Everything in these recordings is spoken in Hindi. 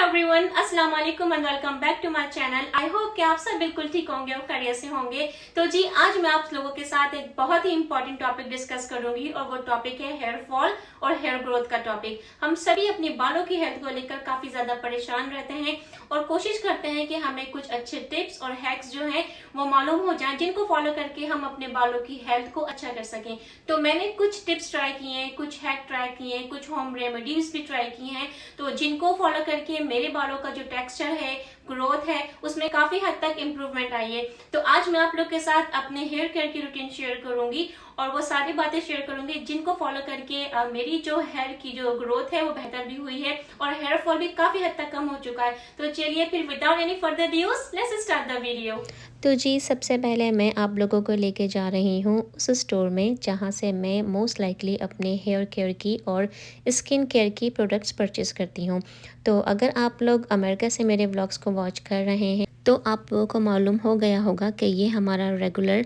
एवरीवन, अस्सलाम वालेकुम and welcome back to my channel. I hope कि आप सब बिल्कुल ठीक होंगे और खैरियत से होंगे। तो जी, आज मैं आप लोगों के साथ एक बहुत ही इंपॉर्टेंट टॉपिक डिस्कस करूंगी और वो टॉपिक है हेयर फॉल और हेयर ग्रोथ का टॉपिक। हम सभी अपने बालों की हेल्थ को लेकर काफी ज्यादा परेशान रहते हैं और कोशिश करते हैं कि हमें कुछ अच्छे टिप्स और हैक्स जो हैं वो मालूम हो जाएं, जिनको फॉलो करके हम अपने बालों की हेल्थ को अच्छा कर सकें। तो मैंने कुछ टिप्स ट्राई किए हैं, कुछ हैक ट्राई किए हैं, कुछ होम रेमेडीज भी ट्राई की हैं, तो जिनको फॉलो करके मेरे बालों का जो टेक्सचर है, ग्रोथ है, उसमें काफी हद तक इम्प्रूवमेंट आई है। तो आज मैं आप लोग के साथ अपने हेयर केयर की रूटीन शेयर करूंगी और वो सारी बातें शेयर करूंगी जिनको फॉलो करके मेरी जो हेयर की जो ग्रोथ है वो बेहतर भी हुई है और हेयर फॉल भी काफी हद तक कम हो चुका है। तो चलिए फिर without any further delays let's start the video. तो जी, सबसे पहले मैं आप लोगों को लेके जा रही हूँ उस स्टोर में जहाँ से मैं मोस्ट लाइकली अपने हेयर केयर की और स्किन केयर की प्रोडक्ट्स परचेज़ करती हूँ। तो अगर आप लोग अमेरिका से मेरे व्लॉग्स को वॉच कर रहे हैं तो आप लोगों को मालूम हो गया होगा कि ये हमारा रेगुलर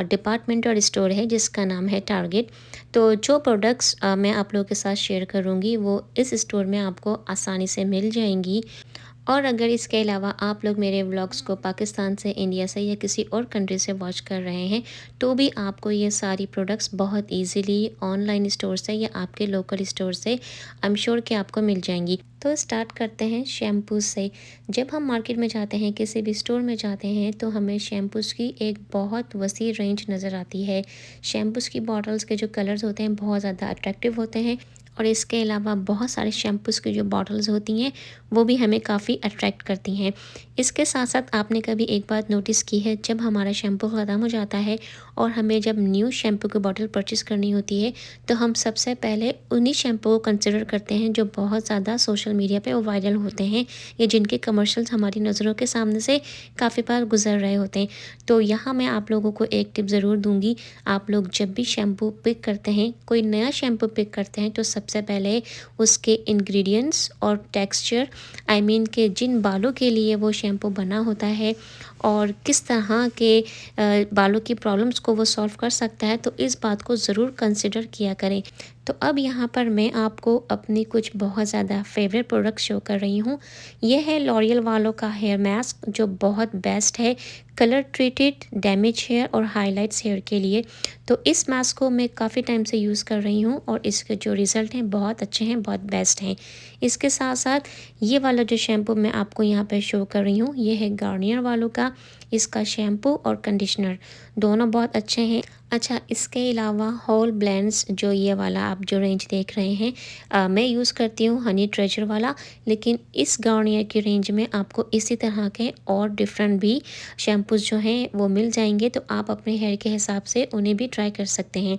डिपार्टमेंट और स्टोर है जिसका नाम है टारगेट। तो जो प्रोडक्ट्स मैं आप लोगों के साथ शेयर करूँगी वो इस स्टोर में आपको आसानी से मिल जाएंगी। और अगर इसके अलावा आप लोग मेरे व्लॉग्स को पाकिस्तान से, इंडिया से या किसी और कंट्री से वॉच कर रहे हैं तो भी आपको ये सारी प्रोडक्ट्स बहुत इजीली ऑनलाइन स्टोर से या आपके लोकल स्टोर से आई एम श्योर कि आपको मिल जाएंगी। तो स्टार्ट करते हैं शैम्पूज़ से। जब हम मार्केट में जाते हैं, किसी भी स्टोर में जाते हैं तो हमें शैम्पूज़ की एक बहुत वसी रेंज नज़र आती है। शैम्पूज़ की बॉटल्स के जो कलर्स होते हैं बहुत ज़्यादा अट्रैक्टिव होते हैं और इसके अलावा बहुत सारे शैम्पूज़ की जो बॉटल्स होती हैं वो भी हमें काफ़ी अट्रैक्ट करती हैं। इसके साथ साथ आपने कभी एक बात नोटिस की है, जब हमारा शैम्पू ख़त्म हो जाता है और हमें जब न्यू शैम्पू की बॉटल परचेज़ करनी होती है तो हम सबसे पहले उन्हीं शैम्पू को कंसिडर करते हैं जो बहुत ज़्यादा सोशल मीडिया पे वायरल होते हैं या जिनके कमर्शियल्स हमारी नज़रों के सामने से काफ़ी बार गुजर रहे होते हैं। तो यहाँ मैं आप लोगों को एक टिप ज़रूर दूँगी। आप लोग जब भी शैम्पू पिक करते हैं, कोई नया शैम्पू पिक करते हैं, तो सबसे पहले उसके इंग्रेडिएंट्स और टेक्सचर आई मीन के जिन बालों के लिए वो शैम्पू बना होता है और किस तरह के बालों की प्रॉब्लम्स को वो सॉल्व कर सकता है, तो इस बात को ज़रूर कंसिडर किया करें। तो अब यहाँ पर मैं आपको अपनी कुछ बहुत ज़्यादा फेवरेट प्रोडक्ट शो कर रही हूँ। यह है लॉरियल वालों का हेयर मास्क जो बहुत बेस्ट है कलर ट्रीटेड डैमेज हेयर और हाइलाइट्स हेयर के लिए। तो इस मास्क को मैं काफ़ी टाइम से यूज़ कर रही हूँ और इसके जो रिज़ल्ट हैं बहुत अच्छे हैं, बहुत बेस्ट हैं। इसके साथ साथ ये वाला जो शैम्पू मैं आपको यहाँ पे शो कर रही हूँ ये है गार्नियर वालों का। इसका शैम्पू और कंडीशनर दोनों बहुत अच्छे हैं। अच्छा, इसके अलावा होल ब्लेंड्स जो ये वाला आप जो रेंज देख रहे हैं मैं यूज़ करती हूँ हनी ट्रेजर वाला, लेकिन इस गार्नियर की रेंज में आपको इसी तरह के और डिफरेंट भी शैम्पूज़ जो हैं वो मिल जाएंगे, तो आप अपने हेयर के हिसाब से उन्हें भी ट्राई कर सकते हैं।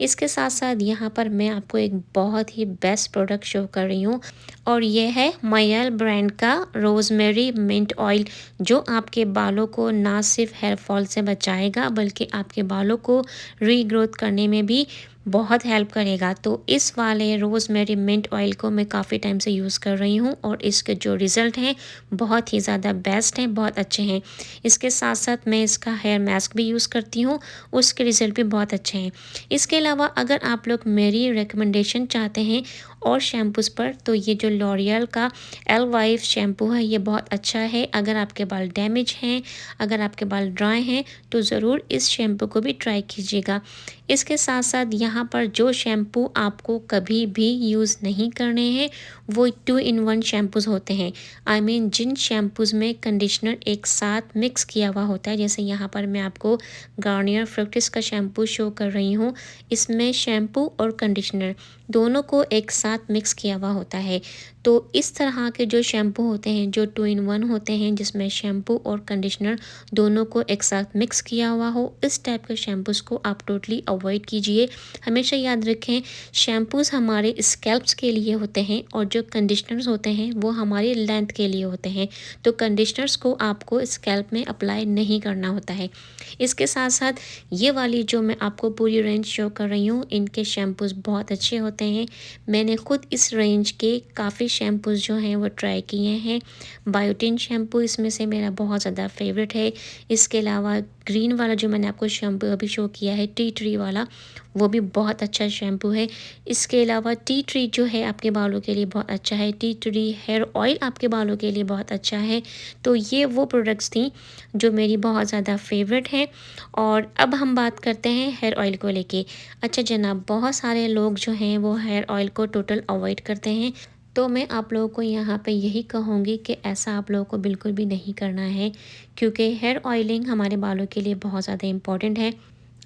इसके साथ साथ यहाँ पर मैं आपको एक बहुत ही बेस्ट प्रोडक्ट शो कर रही हूँ और ये है मायल ब्रांड का रोज़मेरी मिंट ऑयल, जो आपके बालों को ना सिर्फ हेयर फॉल से बचाएगा बल्कि आपके बालों को रीग्रोथ करने में भी बहुत हेल्प करेगा। तो इस वाले रोज़मेरी मिंट ऑयल को मैं काफ़ी टाइम से यूज़ कर रही हूँ और इसके जो रिज़ल्ट हैं बहुत ही ज़्यादा बेस्ट हैं, बहुत अच्छे हैं। इसके साथ साथ मैं इसका हेयर मास्क भी यूज़ करती हूँ, उसके रिज़ल्ट भी बहुत अच्छे हैं। इसके अलावा अगर आप लोग मेरी रिकमेंडेशन चाहते हैं और शैम्पूज़ पर, तो ये जो लॉरियल का एल वाइफ शैम्पू है ये बहुत अच्छा है। अगर आपके बाल डैमेज हैं, अगर आपके बाल ड्राई हैं तो ज़रूर इस शैम्पू को भी ट्राई कीजिएगा। इसके साथ साथ यहाँ पर जो शैम्पू आपको कभी भी यूज़ नहीं करने हैं वो 2-in-1 शैम्पूज़ होते हैं। आई मीन जिन शैम्पूज़ में कंडीशनर एक साथ मिक्स किया हुआ होता है, जैसे यहाँ पर मैं आपको गार्नियर फ्रूक्टिस का शैम्पू शो कर रही हूँ। इसमें शैम्पू और कंडीशनर दोनों को एक साथ मिक्स किया हुआ होता है। तो इस तरह के जो शैम्पू होते हैं जो 2-in-1 होते हैं जिसमें शैम्पू और कंडीशनर दोनों को एक साथ मिक्स किया हुआ हो, इस टाइप के शैम्पूज़ को आप टोटली अवॉइड कीजिए। हमेशा याद रखें शैम्पूज़ हमारे स्कैल्प्स के लिए होते हैं और जो कंडीशनर्स होते हैं वो हमारी लेंथ के लिए होते हैं। तो कंडीशनर्स को आपको स्कैल्प में अप्लाई नहीं करना होता है। इसके साथ साथ ये वाली जो मैं आपको पूरी रेंज शो कर रही हूँ इनके शैम्पूज़ बहुत अच्छे होते हैं। मैंने खुद इस रेंज के काफ़ी शैम्पूज़ जो हैं वो ट्राई किए हैं। बायोटिन शैम्पू इसमें से मेरा बहुत ज़्यादा फेवरेट है। इसके अलावा ग्रीन वाला जो मैंने आपको शैम्पू अभी शो किया है टी ट्री वाला, वाला, वो भी बहुत अच्छा शैम्पू है। इसके अलावा टी ट्री जो है आपके बालों के लिए बहुत अच्छा है। टी ट्री हेयर ऑयल आपके बालों के लिए बहुत अच्छा है। तो ये वो प्रोडक्ट्स थी जो मेरी बहुत ज़्यादा फेवरेट हैं। और अब हम बात करते हैं हेयर ऑयल को लेके। अच्छा जनाब, बहुत सारे लोग जो हैं वो हेयर ऑयल को टोटल अवॉइड करते हैं, तो मैं आप लोगों को यहाँ पे यही कहूँगी कि ऐसा आप लोगों को बिल्कुल भी नहीं करना है, क्योंकि हेयर ऑयलिंग हमारे बालों के लिए बहुत ज़्यादा इम्पॉर्टेंट है।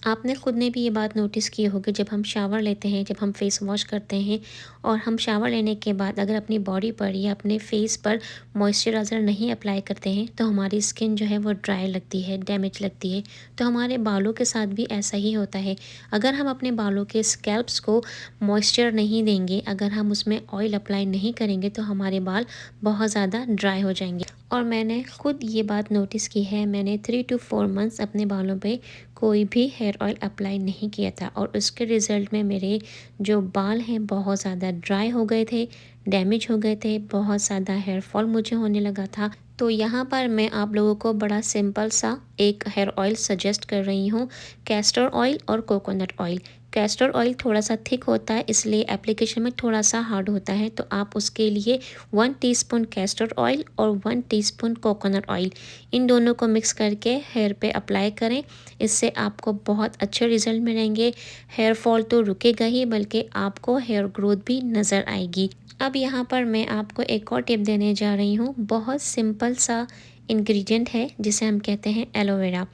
आपने खुद ने भी ये बात नोटिस की होगी, जब हम शावर लेते हैं, जब हम फेस वॉश करते हैं और हम शावर लेने के बाद अगर अपनी बॉडी पर या अपने फेस पर मॉइस्चराइज़र नहीं अप्लाई करते हैं तो हमारी स्किन जो है वो ड्राई लगती है, डैमेज लगती है। तो हमारे बालों के साथ भी ऐसा ही होता है। अगर हम अपने बालों के स्कैल्प्स को मॉइस्चर नहीं देंगे, अगर हम उसमें ऑयल अप्लाई नहीं करेंगे तो हमारे बाल बहुत ज़्यादा ड्राई हो जाएंगे। और मैंने खुद ये बात नोटिस की है। मैंने 3 to 4 मंथ्स अपने बालों पे कोई भी हेयर ऑयल अप्लाई नहीं किया था और उसके रिज़ल्ट में मेरे जो बाल हैं बहुत ज़्यादा ड्राई हो गए थे, डैमेज हो गए थे, बहुत ज़्यादा हेयर फॉल मुझे होने लगा था। तो यहाँ पर मैं आप लोगों को बड़ा सिंपल सा एक हेयर ऑयल सजेस्ट कर रही हूँ, कैस्टर ऑयल और कोकोनट ऑयल। कैस्टर ऑयल थोड़ा सा थिक होता है, इसलिए एप्लीकेशन में थोड़ा सा हार्ड होता है, तो आप उसके लिए 1 टीस्पून कैस्टर ऑयल और 1 टीस्पून कोकोनट ऑयल, इन दोनों को मिक्स करके हेयर पे अप्लाई करें। इससे आपको बहुत अच्छे रिजल्ट मिलेंगे। हेयर फॉल तो रुकेगा ही, बल्कि आपको हेयर ग्रोथ भी नज़र आएगी। अब यहाँ पर मैं आपको एक और टिप देने जा रही हूँ। बहुत सिंपल सा इंग्रेडिएंट है जिसे हम कहते हैं एलोवेरा।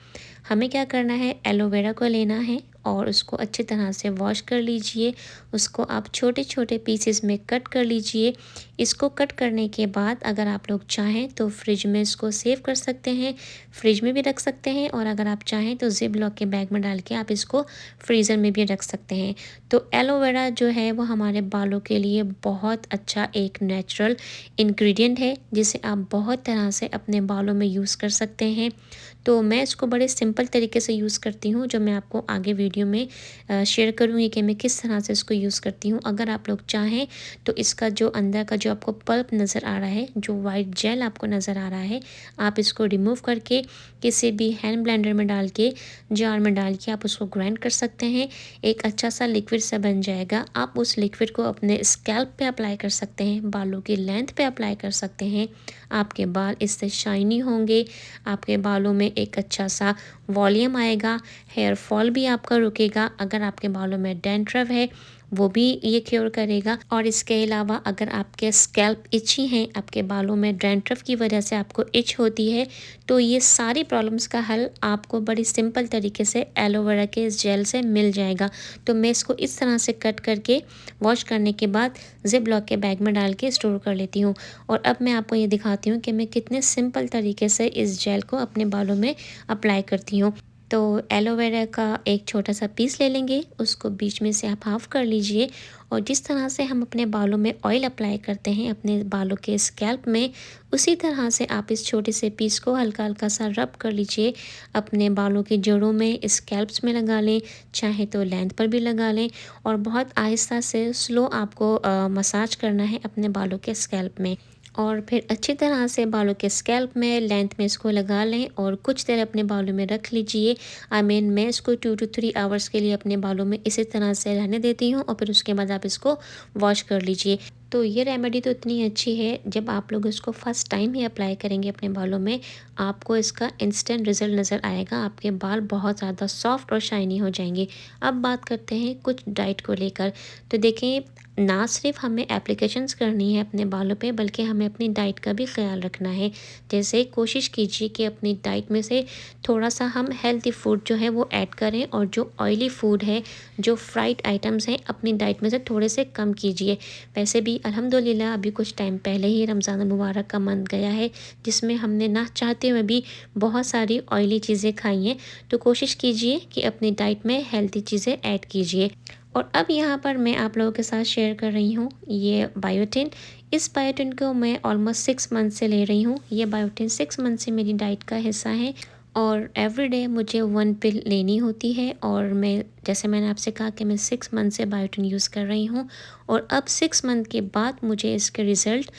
हमें क्या करना है, एलोवेरा को लेना है और उसको अच्छी तरह से वॉश कर लीजिए। उसको आप छोटे छोटे पीसेस में कट कर लीजिए। इसको कट करने के बाद अगर आप लोग चाहें तो फ्रिज में इसको सेव कर सकते हैं, फ्रिज में भी रख सकते हैं, और अगर आप चाहें तो जिप लॉक के बैग में डाल के आप इसको फ्रीज़र में भी रख सकते हैं। तो एलोवेरा जो है वो हमारे बालों के लिए बहुत अच्छा एक नेचुरल इंग्रेडिएंट है, जिसे आप बहुत तरह से अपने बालों में यूज़ कर सकते हैं। तो मैं इसको बड़े सिंपल तरीके से यूज़ करती हूँ, जो मैं आपको आगे वीडियो में शेयर करूँगी कि मैं किस तरह से इसको यूज़ करती हूँ। अगर आप लोग चाहें तो इसका जो अंदर का जो आपको पल्प नज़र आ रहा है, जो वाइट जेल आपको नज़र आ रहा है, आप इसको रिमूव करके किसी भी हैंड ब्लेंडर में डाल के, जार में डाल के आप उसको ग्राइंड कर सकते हैं। एक अच्छा सा लिक्विड सा बन जाएगा। आप उस लिक्विड को अपने स्कैल्प पे अप्लाई कर सकते हैं, बालों की लेंथ पे अप्लाई कर सकते हैं। आपके बाल इससे शाइनी होंगे, आपके बालों में एक अच्छा सा वॉल्यूम आएगा, हेयर फॉल भी आपका रुकेगा। अगर आपके बालों में डैंड्रफ है वो भी ये क्योर करेगा। और इसके अलावा अगर आपके स्कैल्प इची हैं, आपके बालों में डैंड्रफ की वजह से आपको इच होती है, तो ये सारी प्रॉब्लम्स का हल आपको बड़ी सिंपल तरीके से एलोवेरा के इस जेल से मिल जाएगा। तो मैं इसको इस तरह से कट करके वॉश करने के बाद जिप लॉक के बैग में डाल के स्टोर कर लेती हूँ। और अब मैं आपको ये दिखाती हूँ कि मैं कितने सिंपल तरीके से इस जेल को अपने बालों में अप्लाई करती हूँ। तो एलोवेरा का एक छोटा सा पीस ले लेंगे, उसको बीच में से आप हाफ़ कर लीजिए, और जिस तरह से हम अपने बालों में ऑयल अप्लाई करते हैं अपने बालों के स्कैल्प में, उसी तरह से आप इस छोटे से पीस को हल्का हल्का सा रब कर लीजिए। अपने बालों की जड़ों में, स्कैल्प्स में लगा लें, चाहे तो लेंथ पर भी लगा लें, और बहुत आहिस्ता से स्लो आपको मसाज करना है अपने बालों के स्कैल्प में। और फिर अच्छी तरह से बालों के स्कैल्प में, लेंथ में इसको लगा लें और कुछ देर अपने बालों में रख लीजिए। मैं इसको 2 to 3 आवर्स के लिए अपने बालों में इसी तरह से रहने देती हूँ, और फिर उसके बाद आप इसको वॉश कर लीजिए। तो ये रेमेडी तो इतनी अच्छी है, जब आप लोग इसको फर्स्ट टाइम ही अप्लाई करेंगे अपने बालों में, आपको इसका इंस्टेंट रिजल्ट नज़र आएगा। आपके बाल बहुत ज़्यादा सॉफ्ट और शाइनी हो जाएंगे। अब बात करते हैं कुछ डाइट को लेकर। तो देखें, ना सिर्फ हमें एप्लीकेशंस करनी है अपने बालों पे, बल्कि हमें अपनी डाइट का भी ख्याल रखना है। जैसे कोशिश कीजिए कि अपनी डाइट में से थोड़ा सा हम हेल्दी फूड जो है वो ऐड करें, और जो ऑयली फूड है, जो फ्राइड आइटम्स हैं, अपनी डाइट में से थोड़े से कम कीजिए। वैसे भी अल्हम्दुलिल्लाह अभी कुछ टाइम पहले ही रमज़ान मुबारक का मंथ गया है, जिसमें हमने ना चाहते हुए भी बहुत सारी ऑयली चीज़ें खाई हैं। तो कोशिश कीजिए कि अपनी डाइट में हेल्दी चीज़ें ऐड कीजिए। और अब यहाँ पर मैं आप लोगों के साथ शेयर कर रही हूँ ये बायोटिन। इस बायोटिन को मैं ऑलमोस्ट 6 मंथ से ले रही हूँ। ये बायोटिन 6 मंथ से मेरी डाइट का हिस्सा है, और एवरीडे मुझे 1 पिल लेनी होती है। और मैं, जैसे मैंने आपसे कहा कि मैं 6 मंथ से बायोटिन यूज़ कर रही हूँ और अब 6 मंथ के बाद मुझे इसके रिज़ल्ट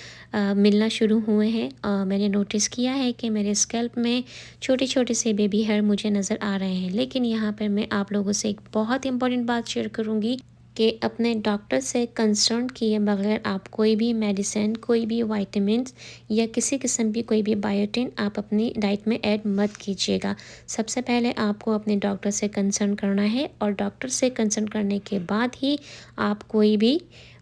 मिलना शुरू हुए हैं। मैंने नोटिस किया है कि मेरे स्कैल्प में छोटे-छोटे से बेबी हेयर मुझे नज़र आ रहे हैं। लेकिन यहाँ पर मैं आप लोगों से एक बहुत इम्पोर्टेंट बात शेयर करूँगी कि अपने डॉक्टर से कंसल्ट किए बगैर आप कोई भी मेडिसिन, कोई भी विटामिन्स या किसी किस्म की कोई भी बायोटिन आप अपनी डाइट में ऐड मत कीजिएगा। सबसे पहले आपको अपने डॉक्टर से कंसल्ट करना है और डॉक्टर से कंसल्ट करने के बाद ही आप कोई भी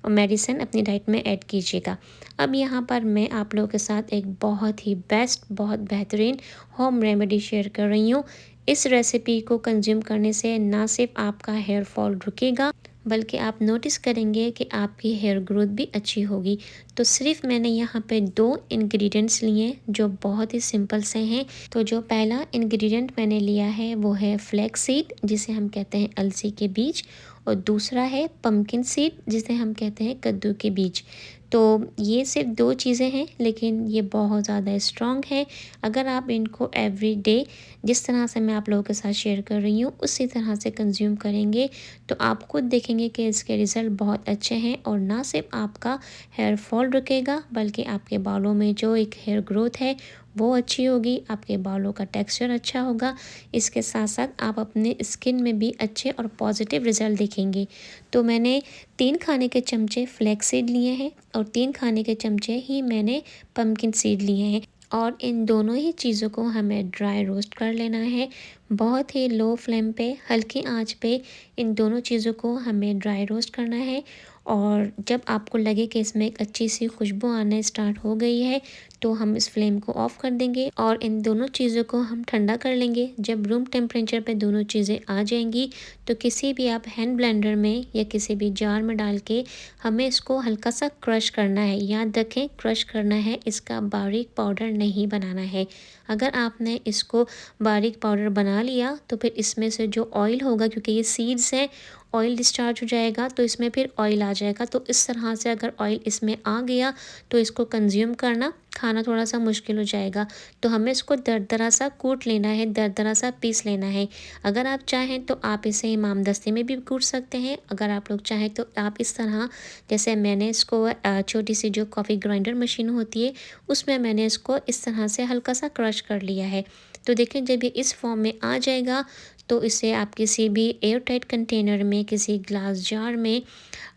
मेडिसिन अपनी डाइट में ऐड कीजिएगा। अब यहाँ पर मैं आप लोगों के साथ एक बहुत ही बेस्ट, बहुत बेहतरीन होम रेमेडी शेयर कर रही हूँ। इस रेसिपी को कंज्यूम करने से ना सिर्फ आपका हेयर फॉल रुकेगा, बल्कि आप नोटिस करेंगे कि आपकी हेयर ग्रोथ भी अच्छी होगी। तो सिर्फ मैंने यहाँ पे 2 इंग्रेडिएंट्स लिए जो बहुत ही सिंपल से हैं। तो जो पहला इंग्रेडिएंट मैंने लिया है वो है फ्लैक्स सीड, जिसे हम कहते हैं अलसी के बीज, और दूसरा है पम्पकिन सीड, जिसे हम कहते हैं कद्दू के बीज। तो ये सिर्फ 2 चीज़ें हैं, लेकिन ये बहुत ज़्यादा स्ट्रॉन्ग है। अगर आप इनको एवरीडे जिस तरह से मैं आप लोगों के साथ शेयर कर रही हूँ उसी तरह से कंज्यूम करेंगे तो आप खुद देखेंगे कि इसके रिज़ल्ट बहुत अच्छे हैं। और ना सिर्फ आपका हेयर फॉल रुकेगा, बल्कि आपके बालों में जो एक हेयर ग्रोथ है वो अच्छी होगी, आपके बालों का टेक्सचर अच्छा होगा। इसके साथ साथ आप अपने स्किन में भी अच्छे और पॉजिटिव रिज़ल्ट देखेंगे। तो मैंने 3 खाने के चमचे फ्लैक्स सीड लिए हैं और 3 खाने के चमचे ही मैंने पम्पकिन सीड लिए हैं। और इन दोनों ही चीज़ों को हमें ड्राई रोस्ट कर लेना है। बहुत ही लो फ्लेम पे, हल्की आंच पे इन दोनों चीज़ों को हमें ड्राई रोस्ट करना है। और जब आपको लगे कि इसमें एक अच्छी सी खुशबू आने स्टार्ट हो गई है तो हम इस फ्लेम को ऑफ़ कर देंगे और इन दोनों चीज़ों को हम ठंडा कर लेंगे। जब रूम टेम्परेचर पे दोनों चीज़ें आ जाएंगी तो किसी भी आप हैंड ब्लेंडर में या किसी भी जार में डाल के हमें इसको हल्का सा क्रश करना है। याद रखें, क्रश करना है, इसका बारीक पाउडर नहीं बनाना है। अगर आपने इसको बारीक पाउडर बना लिया तो फिर इसमें से जो ऑयल होगा, क्योंकि ये सीड्स हैं, ऑयल डिस्चार्ज हो जाएगा तो इसमें फिर ऑयल आ जाएगा। तो इस तरह से अगर ऑयल इसमें आ गया तो इसको कंज्यूम करना, खाना थोड़ा सा मुश्किल हो जाएगा। तो हमें इसको दरदरा सा कूट लेना है, दरदरा सा पीस लेना है। अगर आप चाहें तो आप इसे इमामदस्ते में भी कूट सकते हैं। अगर आप लोग चाहें तो आप इस तरह, जैसे मैंने इसको छोटी सी जो कॉफ़ी ग्राइंडर मशीन होती है उसमें मैंने इसको इस तरह से हल्का सा क्रश कर लिया है। तो देखें, जब ये इस फॉर्म में आ जाएगा तो इसे आप किसी भी एयर टाइट कंटेनर में, किसी ग्लास जार में,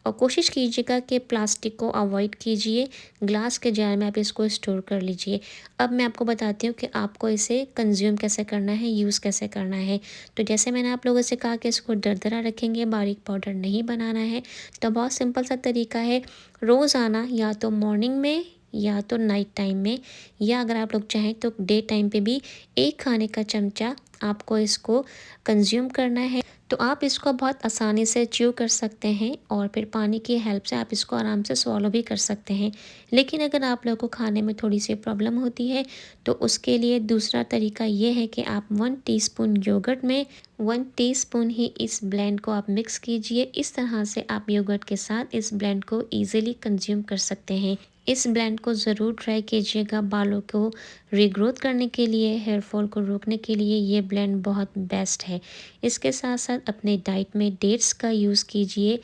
और कोशिश कीजिएगा कि प्लास्टिक को अवॉइड कीजिए, ग्लास के जार में आप इसको स्टोर कर लीजिए। अब मैं आपको बताती हूँ कि आपको इसे कंज्यूम कैसे करना है, यूज़ कैसे करना है। तो जैसे मैंने आप लोगों से कहा कि इसको दरदरा रखेंगे, बारीक पाउडर नहीं बनाना है। तो बहुत सिंपल सा तरीका है, रोज़ाना या तो मॉर्निंग में या तो नाइट टाइम में, या अगर आप लोग चाहें तो डे टाइम पे भी 1 खाने का चमचा आपको इसको कंज्यूम करना है। तो आप इसको बहुत आसानी से च्यू कर सकते हैं और फिर पानी की हेल्प से आप इसको आराम से स्वॉलो भी कर सकते हैं। लेकिन अगर आप लोगों को खाने में थोड़ी सी प्रॉब्लम होती है तो उसके लिए दूसरा तरीका ये है कि आप 1 टीस्पून योगर्ट में 1 टीस्पून ही इस ब्लेंड को आप मिक्स कीजिए। इस तरह से आप योगर्ट के साथ इस ब्लेंड को ईजिली कंज्यूम कर सकते हैं। इस ब्लेंड को ज़रूर ट्राई कीजिएगा। बालों को रीग्रोथ करने के लिए, हेयर फॉल को रोकने के लिए ये ब्लेंड बहुत बेस्ट है। इसके साथ साथ अपने डाइट में डेट्स का यूज़ कीजिए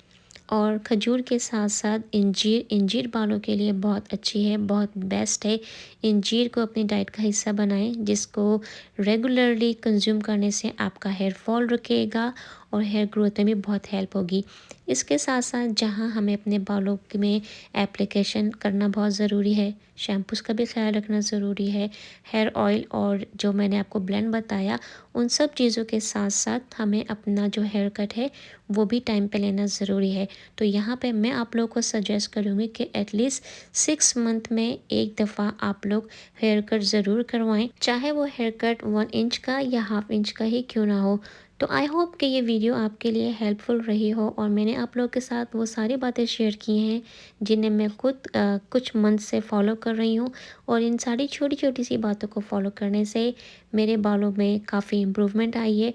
और खजूर के साथ साथ इंजीर बालों के लिए बहुत अच्छी है, बहुत बेस्ट है। इंजीर को अपनी डाइट का हिस्सा बनाएं, जिसको रेगुलरली कंज्यूम करने से आपका हेयर फॉल रुकेगा और हेयर ग्रोथ में भी बहुत हेल्प होगी। इसके साथ साथ जहां हमें अपने बालों में एप्लीकेशन करना बहुत ज़रूरी है, शैम्पूज़ का भी ख्याल रखना ज़रूरी है। हेयर ऑयल और जो मैंने आपको ब्लेंड बताया, उन सब चीज़ों के साथ साथ हमें अपना जो हेयर कट है वो भी टाइम पे लेना ज़रूरी है। तो यहाँ पे मैं आप लोगों को सजेस्ट करूँगी कि एटलीस्ट 6 मंथ में एक दफ़ा आप लोग हेयर कट ज़रूर करवाएं, चाहे वो हेयर कट 1 इंच का या ½ इंच का ही क्यों ना हो। तो आई होप कि ये वीडियो आपके लिए हेल्पफुल रही हो और मैंने आप लोगों के साथ वो सारी बातें शेयर की हैं जिन्हें मैं खुद कुछ मंथ से फॉलो कर रही हूँ। और इन सारी छोटी छोटी सी बातों को फॉलो करने से मेरे बालों में काफ़ी इम्प्रूवमेंट आई है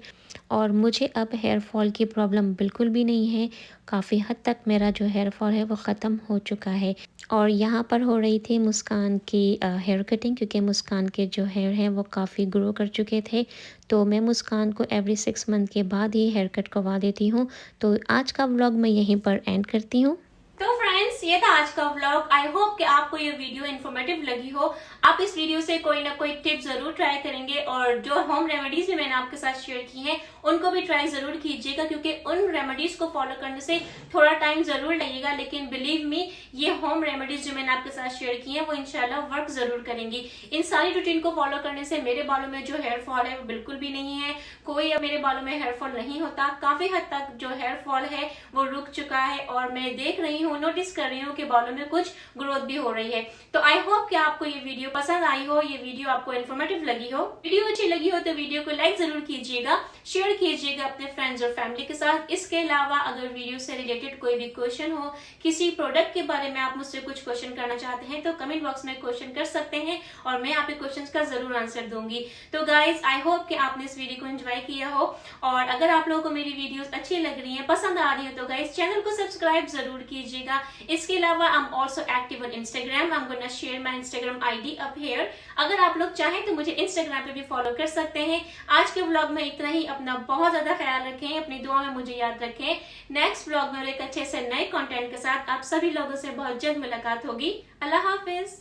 और मुझे अब हेयर फॉल की प्रॉब्लम बिल्कुल भी नहीं है। काफ़ी हद तक मेरा जो हेयर फॉल है वो ख़त्म हो चुका है। और यहाँ पर हो रही थी मुस्कान की हेयर कटिंग, क्योंकि मुस्कान के जो हेयर हैं वो काफ़ी ग्रो कर चुके थे। तो मैं मुस्कान को एवरी 6 मंथ के बाद ही हेयर कट करवा देती हूँ। तो आज का व्लॉग मैं यहीं पर एंड करती हूँ। तो फ्रेंड्स, ये था आज का व्लॉग। आई होप कि आपको ये वीडियो इन्फॉर्मेटिव लगी हो। आप इस वीडियो से कोई ना कोई टिप जरूर ट्राई करेंगे और जो होम रेमेडीज भी मैंने आपके साथ शेयर की हैं उनको भी ट्राई जरूर कीजिएगा, क्योंकि उन रेमेडीज को फॉलो करने से थोड़ा टाइम जरूर लगेगा, लेकिन बिलीव मी ये होम रेमेडीज जो मैंने आपके साथ शेयर की हैं वो इंशाल्लाह वर्क जरूर करेंगी। इन सारी रूटीन को फॉलो करने से मेरे बालों में जो हेयर फॉल है वो बिल्कुल भी नहीं है। कोई अब मेरे बालों में हेयर फॉल नहीं होता। काफी हद तक जो हेयर फॉल है वो रुक चुका है और मैं देख रही हूँ, नोटिस कर रही हूँ कि बालों में कुछ ग्रोथ भी हो रही है। तो आई होप कि आपको ये वीडियो पसंद आई हो, ये वीडियो आपको इन्फॉर्मेटिव लगी हो। वीडियो अच्छी लगी हो तो वीडियो को लाइक जरूर कीजिएगा, शेयर कीजिएगा अपने फ्रेंड्स और फैमिली के साथ। इसके अलावा अगर वीडियो से रिलेटेड कोई भी क्वेश्चन हो, किसी प्रोडक्ट के बारे में आप मुझसे कुछ क्वेश्चन करना चाहते हैं तो कमेंट बॉक्स में क्वेश्चन कर सकते हैं और मैं आपके क्वेश्चन का जरूर आंसर दूंगी। तो गाइज, आई होप कि आपने इस वीडियो को एंजॉय किया हो और अगर आप लोगों को मेरी वीडियोस अच्छी लग रही हैं, पसंद आ रही है तो गाइज चैनल को सब्सक्राइब जरूर कीजिएगा। इसके अलावा I am also active on Instagram. I am gonna share my Instagram ID up here. अगर आप लोग चाहें तो मुझे इंस्टाग्राम पे भी फॉलो कर सकते हैं। आज के व्लॉग में इतना ही। अपना बहुत ज्यादा ख्याल रखें, अपनी दुआ में मुझे याद रखें। नेक्स्ट व्लॉग में एक अच्छे से नए कंटेंट के साथ आप सभी लोगों से बहुत जल्द मुलाकात होगी। अल्लाह हाफिज।